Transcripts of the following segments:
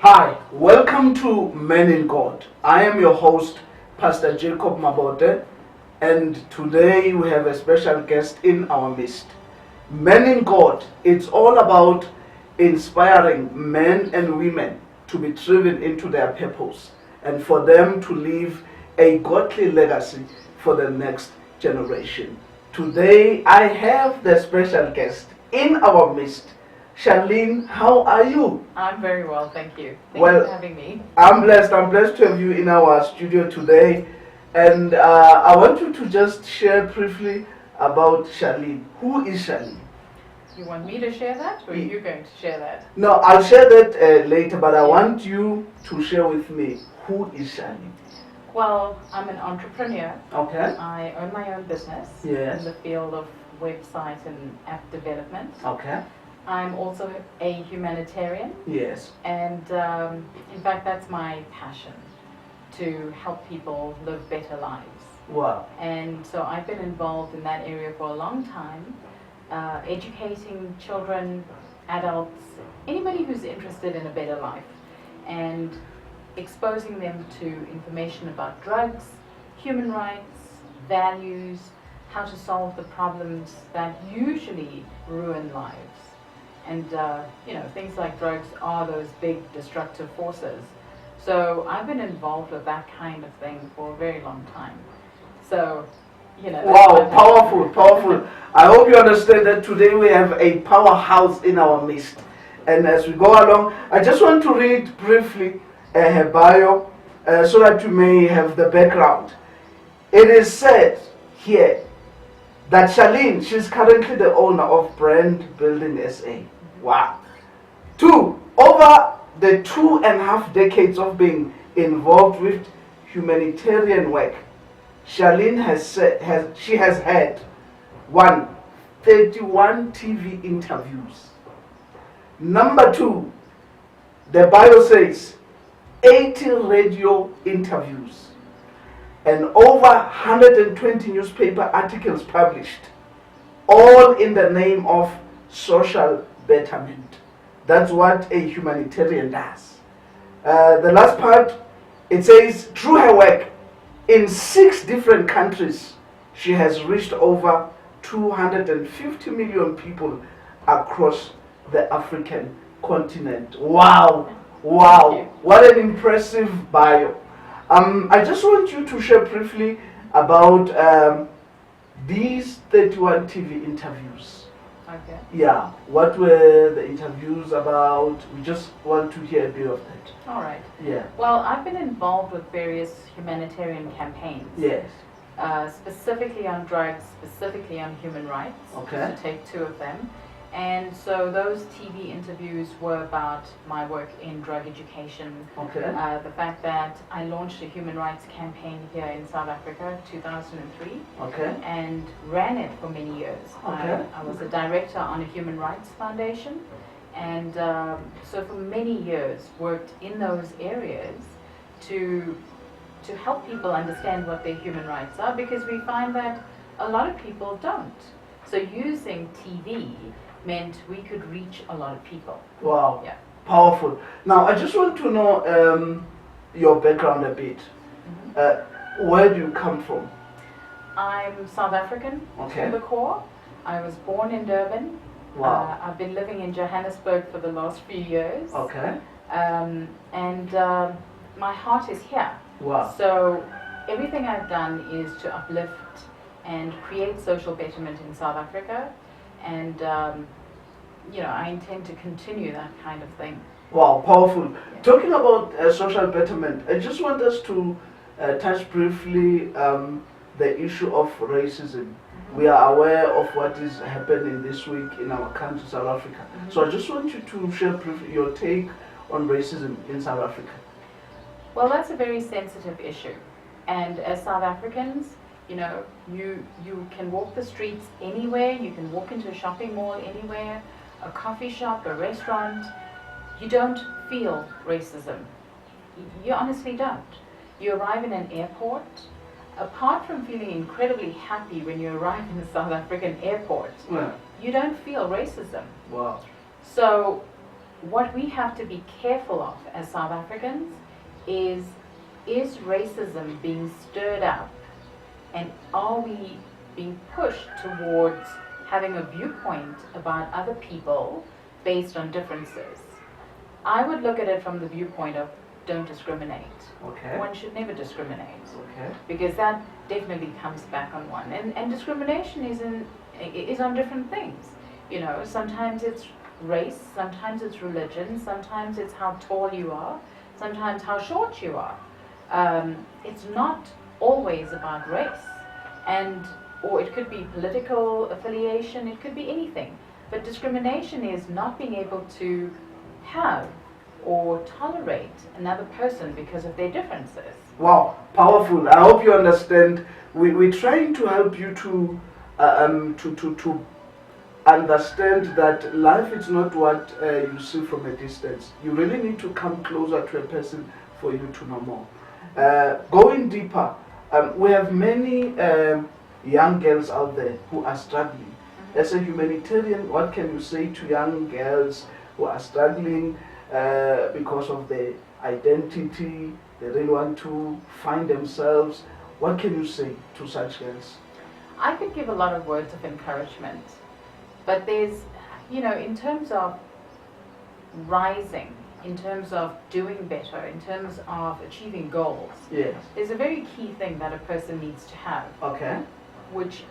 Hi, welcome to Men in God. I am your host, Pastor Jacob Mabote, and today we have a special guest in our midst. Men in God, it's all about inspiring men and women to be driven into their purpose and for them to leave a godly legacy for the next generation. Today I have the special guest in our midst. Charlene, how are you? I'm very well, thank you. Thank Well, you for having me. I'm blessed to have you in our studio today. And I want you to just share briefly about Charlene. Who is Charlene? You want me to share that, or are you going to share that? No, I'll share that later, but I want you to share with me who is Charlene. Well, I'm an entrepreneur. Okay. I own my own business Yes. in the field of website and app development. Okay. I'm also a humanitarian, Yes. and in fact, that's my passion, to help people live better lives. Wow. And so I've been involved in that area for a long time, educating children, adults, anybody who's interested in a better life, and exposing them to information about drugs, human rights, values, how to solve the problems that usually ruin lives. And things like drugs are those big destructive forces. So I've been involved with that kind of thing for a very long time. So, Wow, powerful. I hope you understand that today we have a powerhouse in our midst. And as we go along, I just want to read briefly her bio so that you may have the background. It is said here that Charlene, she's currently the owner of Brand Building SA. Wow. Over the 2.5 decades of being involved with humanitarian work, Charlene has had 31 TV interviews. Number 2, the bio says 80 radio interviews and over 120 newspaper articles published, all in the name of social betterment. That's what a humanitarian does. The last part, it says, through her work in 6 different countries, she has reached over 250 million people across the African continent. Wow, what an impressive bio. I just want you to share briefly about these 31 TV interviews. Okay. Yeah, what were the interviews about? We just want to hear a bit of that. All right. Yeah. Well, I've been involved with various humanitarian campaigns. Yes. Specifically on drugs, specifically on human rights. Okay. Just to take 2 of them. And so those TV interviews were about my work in drug education. Okay. The fact that I launched a human rights campaign here in South Africa, 2003. Okay. And ran it for many years. Okay. I was a director on a human rights foundation, and so for many years worked in those areas to help people understand what their human rights are, because we find that a lot of people don't. So using TV meant we could reach a lot of people. Wow. Yeah. Powerful. Now, I just want to know your background a bit. Where do you come from? I'm South African Okay. to the core. I was born in Durban. Wow. I've been living in Johannesburg for the last few years. Okay. And my heart is here. Wow. So everything I've done is to uplift and create social betterment in South Africa, and I intend to continue that kind of thing. Wow, powerful. Yeah. Talking about social betterment, I just want us to touch briefly the issue of racism. We are aware of what is happening this week in our country, South Africa. So I just want you to share briefly your take on racism in South Africa. Well, that's a very sensitive issue, and as South Africans, you can walk the streets anywhere, you can walk into a shopping mall anywhere, a coffee shop, a restaurant. You don't feel racism. You honestly don't. You arrive in an airport, apart from feeling incredibly happy when you arrive in a South African airport, Yeah. you don't feel racism. Wow. So what we have to be careful of as South Africans is racism being stirred up, and are we being pushed towards having a viewpoint about other people based on differences? I would look at it from the viewpoint of don't discriminate. Okay. One should never discriminate. Okay. Because that definitely comes back on one. And discrimination is on different things. You know, sometimes it's race, sometimes it's religion, sometimes it's how tall you are, sometimes how short you are. It's not always about race. Or it could be political affiliation, it could be anything. But discrimination is not being able to have or tolerate another person because of their differences. Wow, powerful. I hope you understand. We're trying to help you to understand that life is not what you see from a distance. You really need to come closer to a person for you to know more. Going deeper, we have many young girls out there who are struggling. As a humanitarian, what can you say to young girls who are struggling because of their identity? They really want to find themselves. What can you say to such girls? I could give a lot of words of encouragement, but there's, you know, in terms of rising, in terms of doing better, in terms of achieving goals, Yes. there's a very key thing that a person needs to have, Okay. which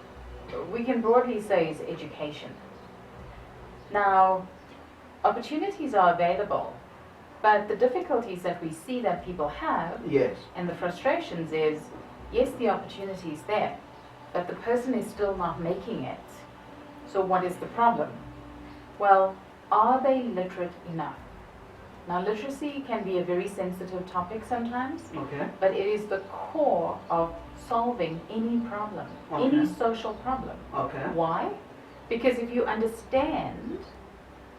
we can broadly say is education. Now, opportunities are available, but the difficulties that we see that people have Yes. and the frustrations is, yes, the opportunity is there, but the person is still not making it. So what is the problem? Well, are they literate enough? Now, literacy can be a very sensitive topic sometimes, Okay. but it is the core of solving any problem, any social problem. Okay. Why? Because if you understand,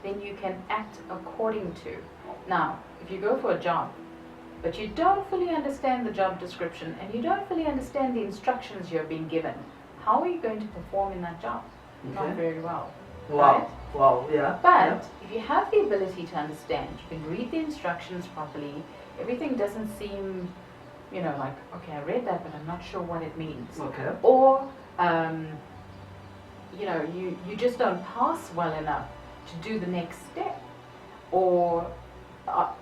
then you can act according to. Now, if you go for a job, but you don't fully understand the job description and you don't fully understand the instructions you're being given, how are you going to perform in that job? Not Okay. very well. Wow. Right? Wow. Yeah. But if you have the ability to understand, you can read the instructions properly, everything doesn't seem, you know, like, okay, I read that, but I'm not sure what it means. Okay. Or, you know, you just don't pass well enough to do the next step. Or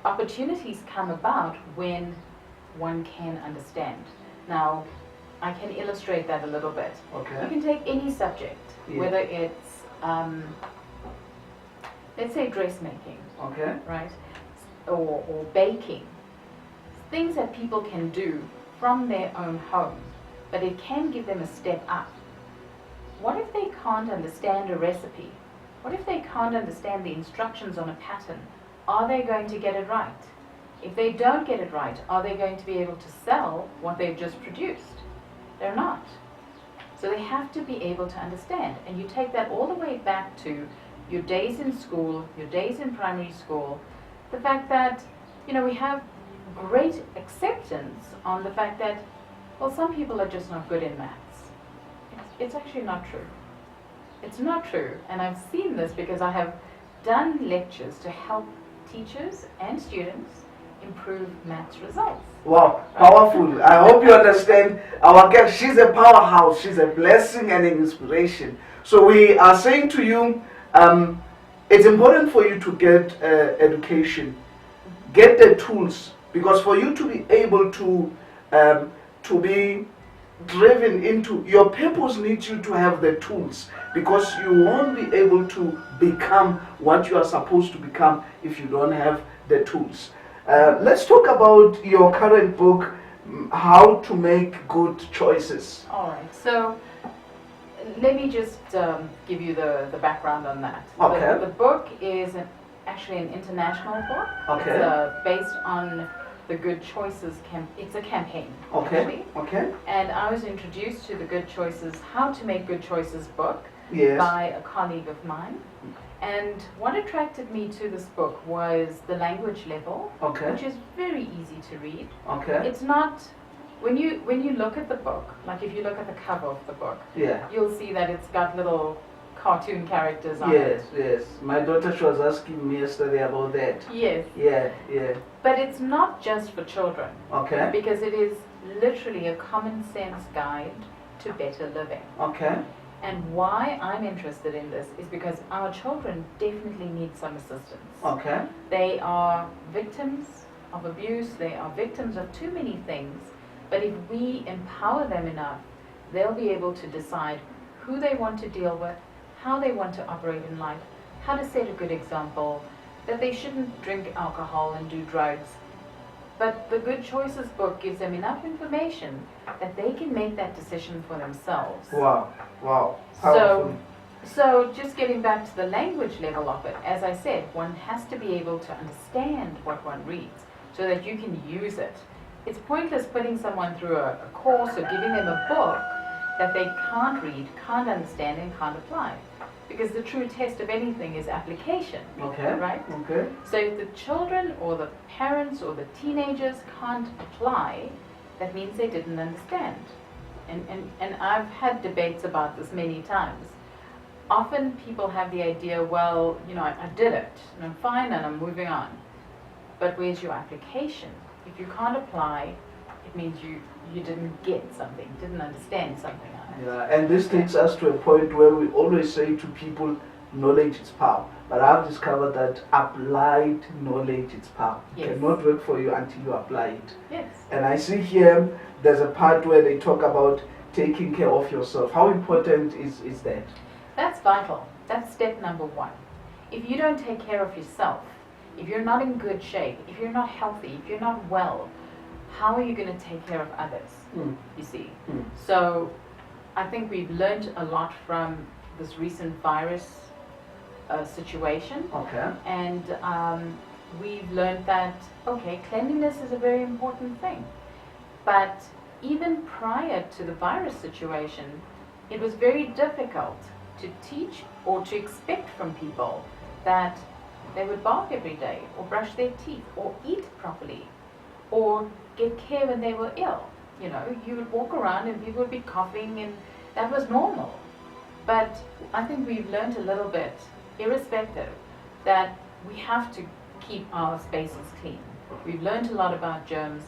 opportunities come about when one can understand. Now, I can illustrate that a little bit. Okay. You can take any subject, Yeah. whether it's, let's say dressmaking, Okay. right? Or baking. Things that people can do from their own home, but it can give them a step up. What if they can't understand a recipe? What if they can't understand the instructions on a pattern? Are they going to get it right? If they don't get it right, are they going to be able to sell what they've just produced? They're not. So they have to be able to understand. And you take that all the way back to your days in school, your days in primary school, the fact that, you know, we have great acceptance on the fact that, well, some people are just not good in maths. It's actually not true. It's not true. And I've seen this because I have done lectures to help teachers and students improve maths results. Wow, powerful. I hope you understand our guest. She's a powerhouse. She's a blessing and an inspiration. So we are saying to you, it's important for you to get education, get the tools, because for you to be able to be driven into your purpose needs you to have the tools, because you won't be able to become what you are supposed to become if you don't have the tools. Let's talk about your current book, How to Make Good Choices. All right, so let me just give you the background on that. Okay. The book is actually an international book. Okay. It's based on the Good Choices it's a campaign. Okay. Actually. Okay. And I was introduced to the Good Choices, How to Make Good Choices book Yes. by a colleague of mine. And what attracted me to this book was the language level, Okay. which is very easy to read. Okay. It's not, when you look at the book, like if you look at the cover of the book, Yeah. you'll see that it's got little cartoon characters on it. Yes. My daughter, she was asking me yesterday about that. Yes. Yeah. But it's not just for children. Okay. Because it is literally a common sense guide to better living. Okay. And why I'm interested in this is because our children definitely need some assistance. Okay. They are victims of abuse, they are victims of too many things, but if we empower them enough, they'll be able to decide who they want to deal with, how they want to operate in life, how to set a good example, that they shouldn't drink alcohol and do drugs. But the Good Choices book gives them enough information that they can make that decision for themselves. Wow. Powerful. So just getting back to the language level of it, as I said, one has to be able to understand what one reads so that you can use it. It's pointless putting someone through a course or giving them a book that they can't read, can't understand, and can't apply. Because the true test of anything is application. Okay. Right? Okay. So if the children or the parents or the teenagers can't apply, that means they didn't understand. And I've had debates about this many times. Often people have the idea, well, I did it, and I'm fine, and I'm moving on. But where's your application? If you can't apply, it means you didn't get something, didn't understand something on it. Yeah, and this takes us to a point where we always say to people, knowledge is power. But I've discovered that applied knowledge is power. Yes. It cannot work for you until you apply it. Yes. And I see here, there's a part where they talk about taking care of yourself. How important is that? That's vital. That's step number one. If you don't take care of yourself, if you're not in good shape, if you're not healthy, if you're not well, how are you going to take care of others? You see? So I think we've learned a lot from this recent virus situation. Okay. And we've learned that, okay, cleanliness is a very important thing. But even prior to the virus situation, it was very difficult to teach or to expect from people that they would bath every day, or brush their teeth, or eat properly, or get care when they were ill. You would walk around and people would be coughing, and that was normal. But I think we've learned a little bit, irrespective, that we have to keep our spaces clean. We've learned a lot about germs,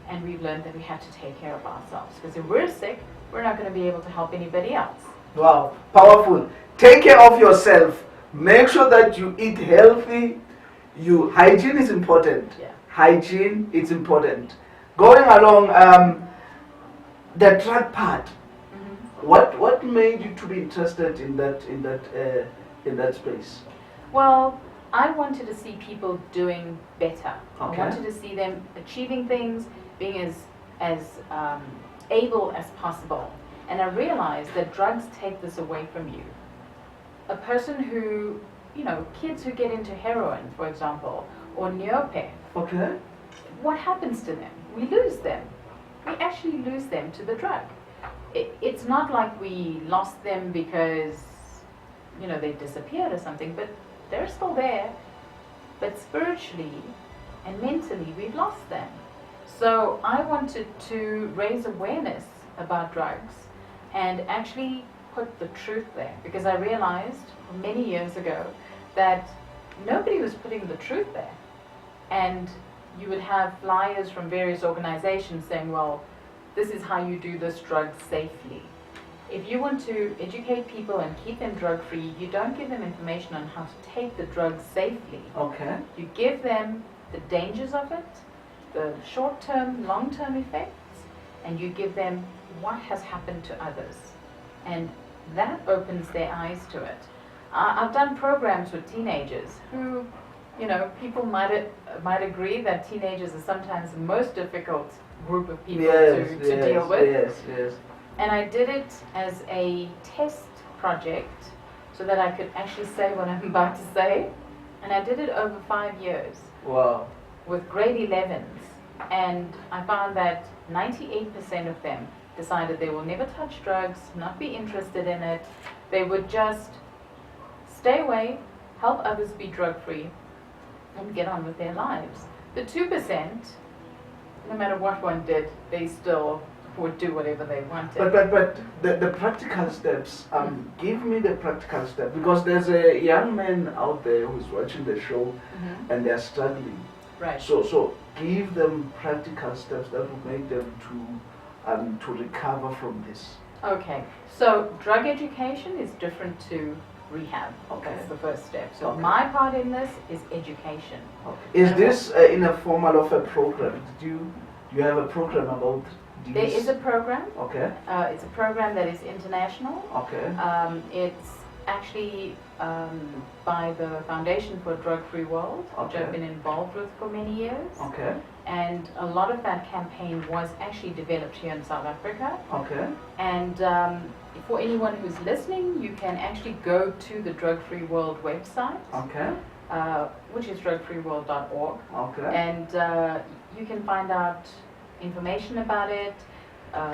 and we've learned that we have to take care of ourselves. Because if we're sick, we're not going to be able to help anybody else. Wow, powerful. Take care of yourself. Make sure that you eat healthy. Hygiene is important. Yeah. Hygiene is important. Going along, the drug part. What made you to be interested in that space? Well, I wanted to see people doing better. Okay. I wanted to see them achieving things, being as able as possible. And I realized that drugs take this away from you. A person who, kids who get into heroin, for example, or neopeth, Okay. what happens to them? We lose them. We actually lose them to the drug. It's not like we lost them because, they disappeared or something, but they're still there. But spiritually and mentally, we've lost them. So I wanted to raise awareness about drugs and actually put the truth there, because I realized many years ago that nobody was putting the truth there. And you would have flyers from various organizations saying, well, this is how you do this drug safely. If you want to educate people and keep them drug-free, you don't give them information on how to take the drug safely. Okay. You give them the dangers of it, the short-term, long-term effects, and you give them what has happened to others. And that opens their eyes to it. I've done programs with teenagers who, people might agree that teenagers are sometimes the most difficult group of people to deal with. Yes. And I did it as a test project so that I could actually say what I'm about to say. And I did it over 5 years. Wow. With grade 11s. And I found that 98% of them decided they will never touch drugs, not be interested in it. They would just stay away, help others be drug-free, and get on with their lives. The 2%, no matter what one did, they still would do whatever they wanted. But the practical steps, give me the practical steps, because there's a young man out there who's watching the show and they're struggling. Right. So give them practical steps that will make them to recover from this. Okay, so drug education is different to rehab. Okay. That's the first step. So Okay. my part in this is education. Okay. Is this in a formal of a program? Do you have a program about these? There is a program. Okay. It's a program that is international. Okay. It's actually by the Foundation for a Drug-Free World, which Okay. I've been involved with for many years. Okay. And a lot of that campaign was actually developed here in South Africa. Okay. And for anyone who's listening, you can actually go to the Drug-Free World website, Okay. which is drugfreeworld.org. Okay. And you can find out information about it.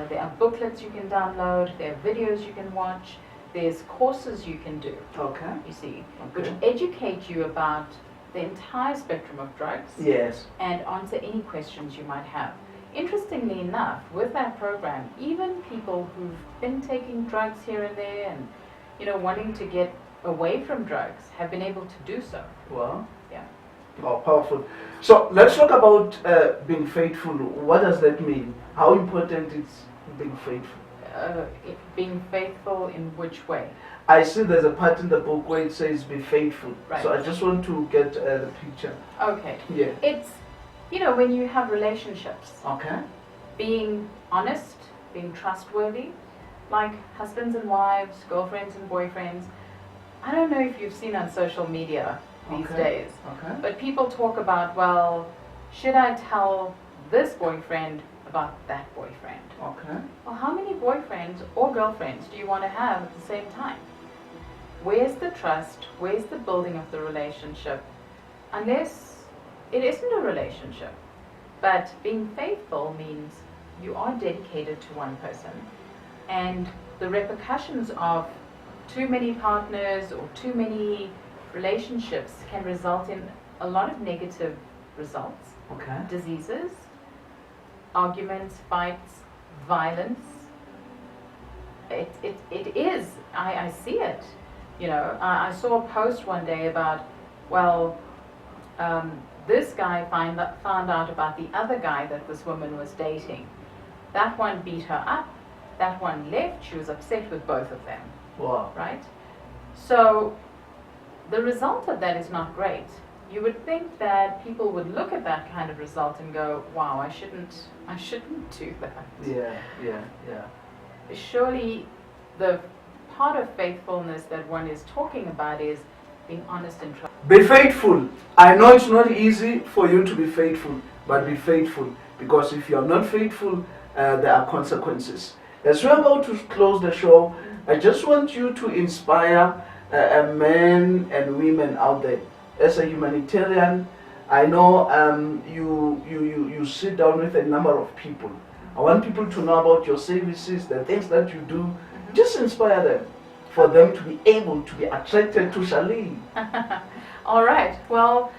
There are booklets you can download, there are videos you can watch, there's courses you can do, Okay. you see, Okay. which educate you about the entire spectrum of drugs Yes. and answer any questions you might have. Interestingly enough, with that program, even people who've been taking drugs here and there and, you know, wanting to get away from drugs have been able to do so. Well. Yeah. Oh, powerful. So let's talk about being faithful. What does that mean? How important is being faithful? Being faithful in which way? I see there's a part in the book where it says be faithful. Right. So I just want to get the picture. Okay. Yeah. It's, you know, when you have relationships, Okay. being honest, being trustworthy, like husbands and wives, girlfriends and boyfriends. I don't know if you've seen on social media these Okay. days, Okay. but people talk about, well, should I tell this boyfriend about that boyfriend? Okay. Well, how many boyfriends or girlfriends do you want to have at the same time? Where's the trust? Where's the building of the relationship? Unless it isn't a relationship. But being faithful means you are dedicated to one person, and the repercussions of too many partners or too many relationships can result in a lot of negative results. Okay. Diseases, arguments, fights, violence. It is. I see it. You know, I saw a post one day about, well, this guy found out about the other guy that this woman was dating. That one beat her up. That one left. She was upset with both of them. Wow. Right? So the result of that is not great. You would think that people would look at that kind of result and go, wow, I shouldn't do that. Yeah. Surely the part of faithfulness that one is talking about is being honest and trustworthy. Be faithful. I know it's not easy for you to be faithful, but be faithful, because if you are not faithful, there are consequences. As we're about to close the show, I just want you to inspire men and women out there. As a humanitarian, I know you sit down with a number of people. I want people to know about your services, the things that you do. Just inspire them, for them to be able to be attracted to Charlene. All right. Well,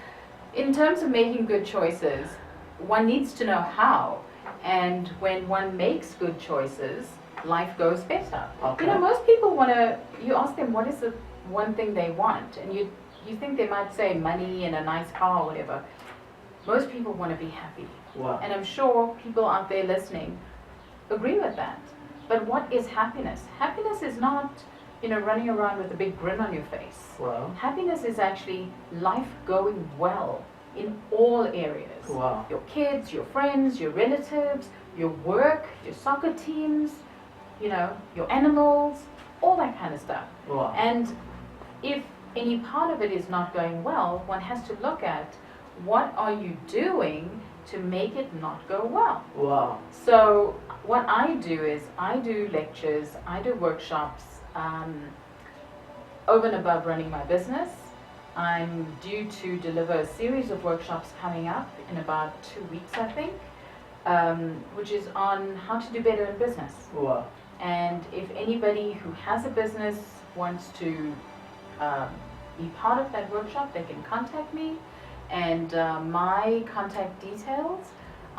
in terms of making good choices, one needs to know how. And when one makes good choices, life goes better. Okay. You know, most people want to, you ask them what is the one thing they want, and you think they might say money and a nice car or whatever. Most people want to be happy. Wow. And I'm sure people out there listening agree with that. But what is happiness? Happiness is not, you know, running around with a big grin on your face. Wow. Happiness is actually life going well in all areas. Wow. Your kids, your friends, your relatives, your work, your soccer teams, you know, your animals, all that kind of stuff. Wow. And if any part of it is not going well, one has to look at what are you doing to make it not go well. Wow. So what I do is I do lectures, I do workshops, over and above running my business. I'm due to deliver a series of workshops coming up in about 2 weeks, I think, which is on how to do better in business. Wow. And if anybody who has a business wants to be part of that workshop, they can contact me. And my contact details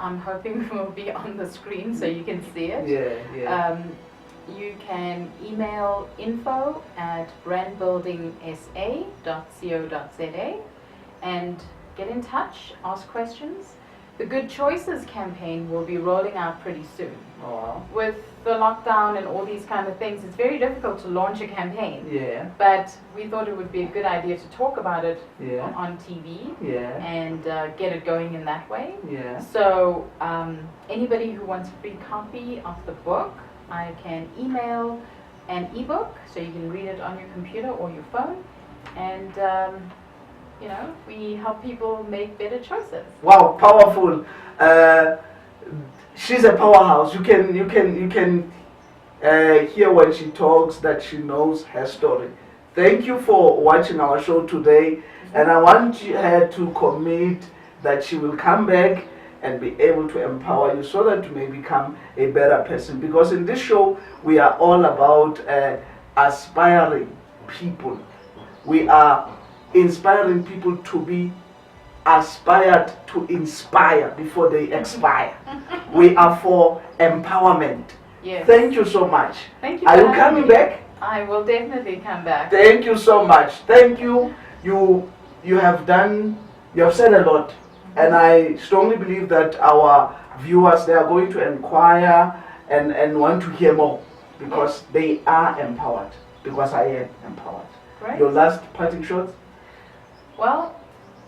I'm hoping will be on the screen so you can see it. You can email info@brandbuildingsa.co.za and get in touch, ask questions. The Good Choices campaign will be rolling out pretty soon. Oh, wow. With the lockdown and all these kind of things, it's very difficult to launch a campaign. Yeah. But we thought it would be a good idea to talk about it on TV and get it going in that way. Yeah. So anybody who wants a free copy of the book, I can email an ebook so you can read it on your computer or your phone. And you know, we help people make better choices. Wow, powerful. She's a powerhouse. You can hear when she talks that she knows her story. Thank you for watching our show today, and I want her to commit that she will come back and be able to empower you so that you may become a better person. Because in this show, we are all about aspiring people. We are inspiring people to be aspired to inspire before they expire. We are for empowerment. Yes. Thank you so much. Thank you. Are you coming back? I will definitely come back. Thank you so much. Thank you. You have said a lot, and I strongly believe that our viewers, they are going to inquire and want to hear more, because they are empowered, because I am empowered. Right. Your last parting shots? Well,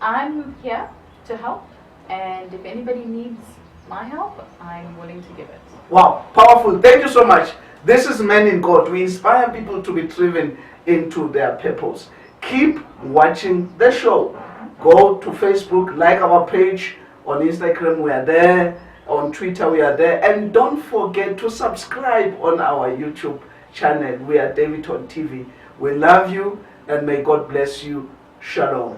I'm here to help, and if anybody needs my help, I'm willing to give it. Wow, powerful. Thank you so much. This is Men in God. We inspire people to be driven into their purpose. Keep watching the show. Go to Facebook, like our page. On Instagram, we are there. On Twitter, we are there. And don't forget to subscribe on our YouTube channel. We are DaveytonTV. We love you, and may God bless you. Shalom.